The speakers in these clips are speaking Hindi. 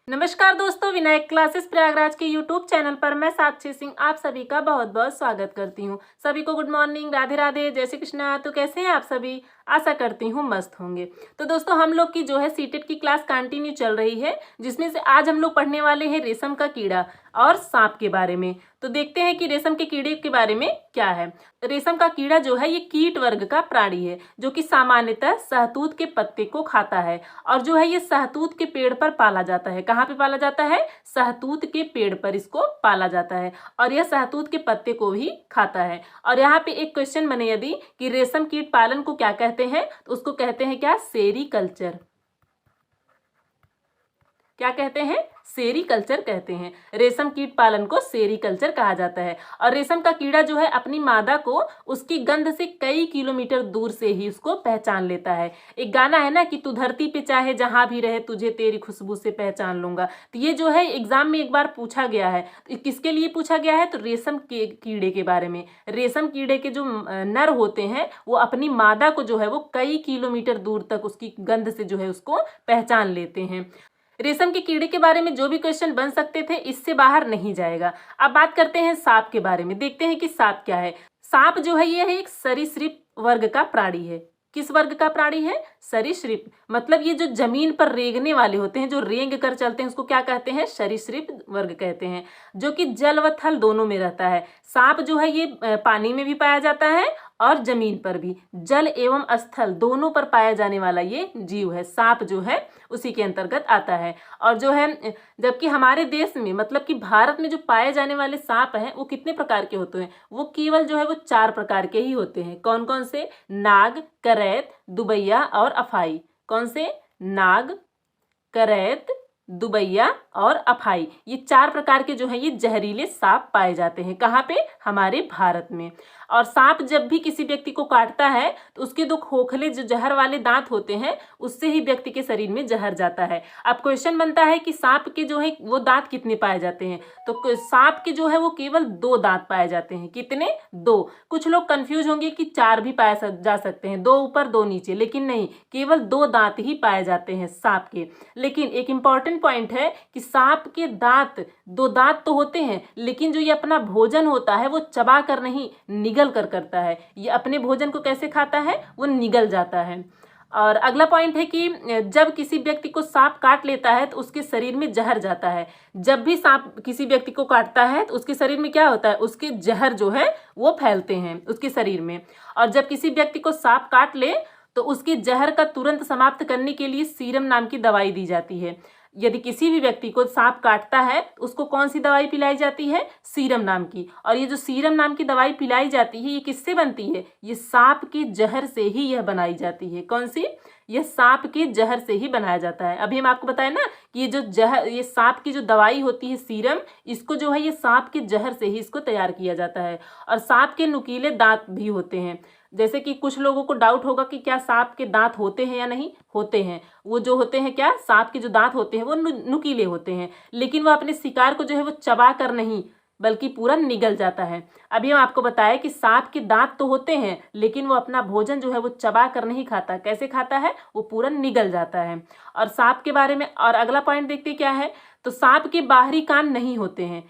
नमस्कार दोस्तों, विनायक क्लासेस प्रयागराज के यूट्यूब चैनल पर मैं साक्षी सिंह आप सभी का बहुत बहुत स्वागत करती हूँ। सभी को गुड मॉर्निंग, राधे राधे, जय श्री कृष्णा। तो कैसे हैं आप सभी? आशा करती हूँ मस्त होंगे। तो दोस्तों, हम लोग की जो है सीटेट की क्लास कंटिन्यू चल रही है, जिसमें से आज हम लोग पढ़ने वाले हैं रेशम का कीड़ा और सांप के बारे में। तो देखते हैं कि रेशम के कीड़े के बारे में क्या है। रेशम का कीड़ा जो है ये कीट वर्ग का प्राणी है, जो कि सामान्यतः शहतूत के पत्ते को खाता है और जो है ये शहतूत के पेड़ पर पाला जाता है। कहाँ पे पाला जाता है? शहतूत के पेड़ पर इसको पाला जाता है और यह शहतूत के पत्ते को भी खाता है। और यहाँ पे एक क्वेश्चन बने यदि कि रेशम कीट पालन को क्या कहते हैं, तो उसको कहते हैं क्या? सेरीकल्चर। क्या कहते हैं? सेरीकल्चर कहते हैं। रेशम कीट पालन को सेरीकल्चर कहा जाता है। और रेशम का कीड़ा जो है अपनी मादा को उसकी गंध से कई किलोमीटर दूर से ही उसको पहचान लेता है। एक गाना है ना कि तू धरती पे चाहे जहां भी रहे तुझे तेरी खुशबू से पहचान लूंगा। तो ये जो है एग्जाम में एक बार पूछा गया है। तो किसके लिए पूछा गया है? तो रेशम के कीड़े के बारे में। रेशम कीड़े के जो नर होते हैं वो अपनी मादा को जो है वो कई किलोमीटर दूर तक उसकी गंध से जो है उसको पहचान लेते हैं। रेशम के कीड़े के बारे में जो भी क्वेश्चन बन सकते थे इससे बाहर नहीं जाएगा। अब बात करते हैं सांप के बारे में। देखते हैं कि सांप क्या है। सांप जो है ये है एक सरीसृप वर्ग का प्राणी है। किस वर्ग का प्राणी है? सरीसृप। मतलब ये जो जमीन पर रेंगने वाले होते हैं, जो रेंग कर चलते हैं, उसको क्या कहते हैं? सरीसृप वर्ग कहते हैं, जो कि जल व थल दोनों में रहता है। सांप जो है ये पानी में भी पाया जाता है और जमीन पर भी, जल एवं स्थल दोनों पर पाया जाने वाला ये जीव है। सांप जो है उसी के अंतर्गत आता है। और जो है जबकि हमारे देश में मतलब कि भारत में जो पाए जाने वाले सांप हैं वो कितने प्रकार के होते हैं? वो केवल जो है वो 4 प्रकार के ही होते हैं। कौन कौन से? नाग, करैत, दुबैया और अफाई। कौन से? नाग, करैत, दुबैया और अफाई। ये 4 प्रकार के जो है ये जहरीले सांप पाए जाते हैं। कहाँ पे? हमारे भारत में। और सांप जब भी किसी व्यक्ति को काटता है तो उसके 2 खोखले जो जहर वाले दांत होते हैं उससे ही व्यक्ति के शरीर में जहर जाता है। अब क्वेश्चन बनता है कि सांप के जो है वो दांत कितने पाए जाते हैं? तो सांप के जो है वो केवल 2 दांत पाए जाते हैं। कितने? 2। कुछ लोग कंफ्यूज होंगे कि 4 भी पाए जा सकते हैं, 2 ऊपर 2 नीचे, लेकिन नहीं, केवल 2 दांत ही पाए जाते हैं सांप के। लेकिन एक इंपॉर्टेंट पॉइंट है कि सांप के दांत 2 दांत तो होते हैं, लेकिन जो ये अपना भोजन होता है वो चबा कर नहीं, निगल कर करता है। ये अपने भोजन को कैसे खाता है? वो निगल जाता है। और अगला पॉइंट है कि जब किसी व्यक्ति को सांप काट लेता है तो उसके शरीर में जहर जाता है। जब भी सांप किसी व्यक्ति को काटता है तो उसके शरीर में क्या होता है? उसके जहर जो है वो फैलते हैं उसके शरीर में। और जब किसी व्यक्ति को सांप काट ले तो उसकी जहर का तुरंत समाप्त करने के लिए सीरम नाम की दवाई दी जाती है। यदि किसी भी व्यक्ति को सांप काटता है तो उसको कौन सी दवाई पिलाई जाती है? सीरम नाम की। और ये जो सीरम नाम की दवाई पिलाई जाती है ये किससे बनती है? ये सांप के जहर से ही यह बनाई जाती है। कौन सी? यह सांप के जहर से ही बनाया जाता है। अभी हम आपको बताए ना कि ये जो जहर, ये सांप की जो दवाई होती है सीरम, इसको जो है ये सांप के जहर से ही इसको तैयार किया जाता है। और सांप के नुकीले दांत भी होते हैं। जैसे कि कुछ लोगों को डाउट होगा कि क्या सांप के दांत होते हैं या नहीं? होते हैं। वो जो होते हैं क्या? सांप के जो दांत होते हैं वो नुकीले होते हैं, लेकिन वो अपने शिकार को जो है वो चबा कर नहीं बल्कि पूरा निगल जाता है। अभी हम आपको बताया कि सांप के दांत तो होते हैं लेकिन वो अपना भोजन जो है वो चबा कर नहीं खाता। कैसे खाता है? वो पूरा निगल जाता है। और सांप के बारे में और अगला पॉइंट देखते क्या है। तो सांप के बाहरी कान नहीं होते हैं,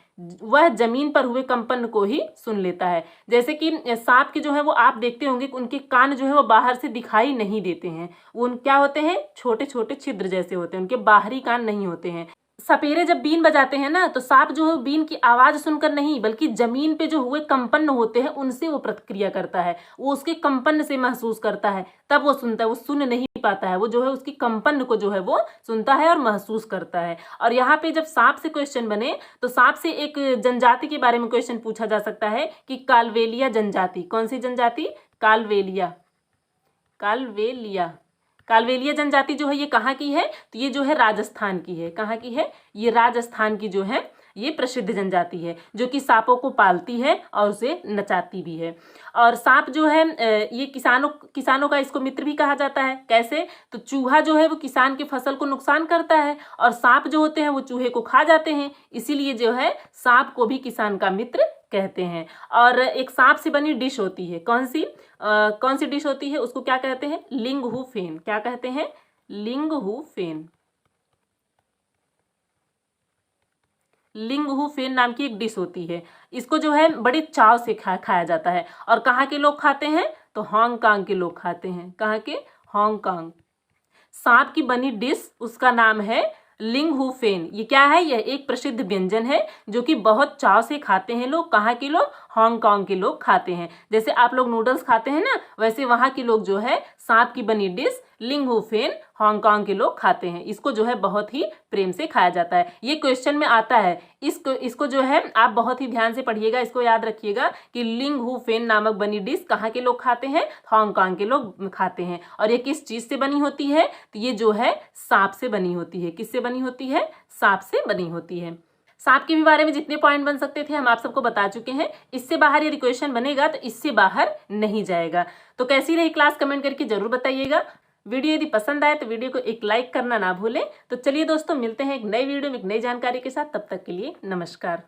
वह जमीन पर हुए कंपन को ही सुन लेता है। जैसे कि सांप के जो है वो आप देखते होंगे कि उनके कान जो है वो बाहर से दिखाई नहीं देते हैं। वो क्या होते हैं? छोटे छोटे छिद्र जैसे होते हैं, उनके बाहरी कान नहीं होते हैं। सपेरे जब बीन बजाते हैं ना तो सांप जो है बीन की आवाज सुनकर नहीं बल्कि जमीन पे जो हुए कंपन होते हैं उनसे वो प्रतिक्रिया करता है। वो उसके कंपन से महसूस करता है, तब वो सुनता है। वो सुन नहीं पाता है, वो जो है उसकी कंपन को जो है वो सुनता है और महसूस करता है। और यहाँ पे जब सांप से क्वेश्चन बने तो सांप से एक जनजाति के बारे में क्वेश्चन पूछा जा सकता है कि कालवेलिया जनजाति। कौन सी जनजाति? कालवेलिया। कालवेलिया। कालवेलिया जनजाति जो है ये कहाँ की है? तो ये जो है राजस्थान की है। कहाँ की है? ये राजस्थान की जो है ये प्रसिद्ध जनजाति है, जो कि सांपों को पालती है और उसे नचाती भी है। और सांप जो है ये किसानों का इसको मित्र भी कहा जाता है। कैसे? तो चूहा जो है वो किसान की फसल को नुकसान करता है और सांप जो होते हैं वो चूहे को खा जाते हैं, इसीलिए जो है सांप को भी किसान का मित्र कहते हैं। और एक सांप से बनी डिश होती है। कौन सी डिश होती है? उसको क्या कहते हैं? लिंग हु फेन। क्या कहते हैं? लिंग हु फेन। लिंग हु फेन नाम की एक डिश होती है। इसको जो है बड़े चाव से खाया जाता है। और कहाँ के लोग खाते हैं? तो हांगकांग के लोग खाते हैं। कहाँ के? हांगकांग। सांप की बनी डिश, उसका नाम है लिंग हु फेन। ये क्या है? यह एक प्रसिद्ध व्यंजन है जो कि बहुत चाव से खाते हैं लोग। कहाँ के लोग? हांगकांग के लोग खाते हैं। जैसे आप लोग नूडल्स खाते हैं ना, वैसे वहां के लोग जो है सांप की बनी डिश लिंग हु फेन हांगकांग के लोग खाते हैं। इसको जो है बहुत ही प्रेम से खाया जाता है। ये क्वेश्चन में आता है। इसको जो है आप बहुत ही ध्यान से पढ़िएगा, इसको याद रखिएगा कि लिंग हु फेन नामक बनी डिश कहाँ के लोग खाते हैं? हांगकांग के लोग खाते हैं। और ये किस चीज से बनी होती है? तो ये जो है सांप से बनी होती है। किससे बनी होती है? सांप से बनी होती है। सांप के भी बारे में जितने पॉइंट बन सकते थे हम आप सबको बता चुके हैं। इससे बाहर यदि क्वेश्चन बनेगा तो इससे बाहर नहीं जाएगा। तो कैसी रही क्लास कमेंट करके जरूर बताइएगा। वीडियो यदि पसंद आए तो वीडियो को एक लाइक करना ना भूलें। तो चलिए दोस्तों, मिलते हैं एक नई वीडियो में एक नई जानकारी के साथ। तब तक के लिए नमस्कार।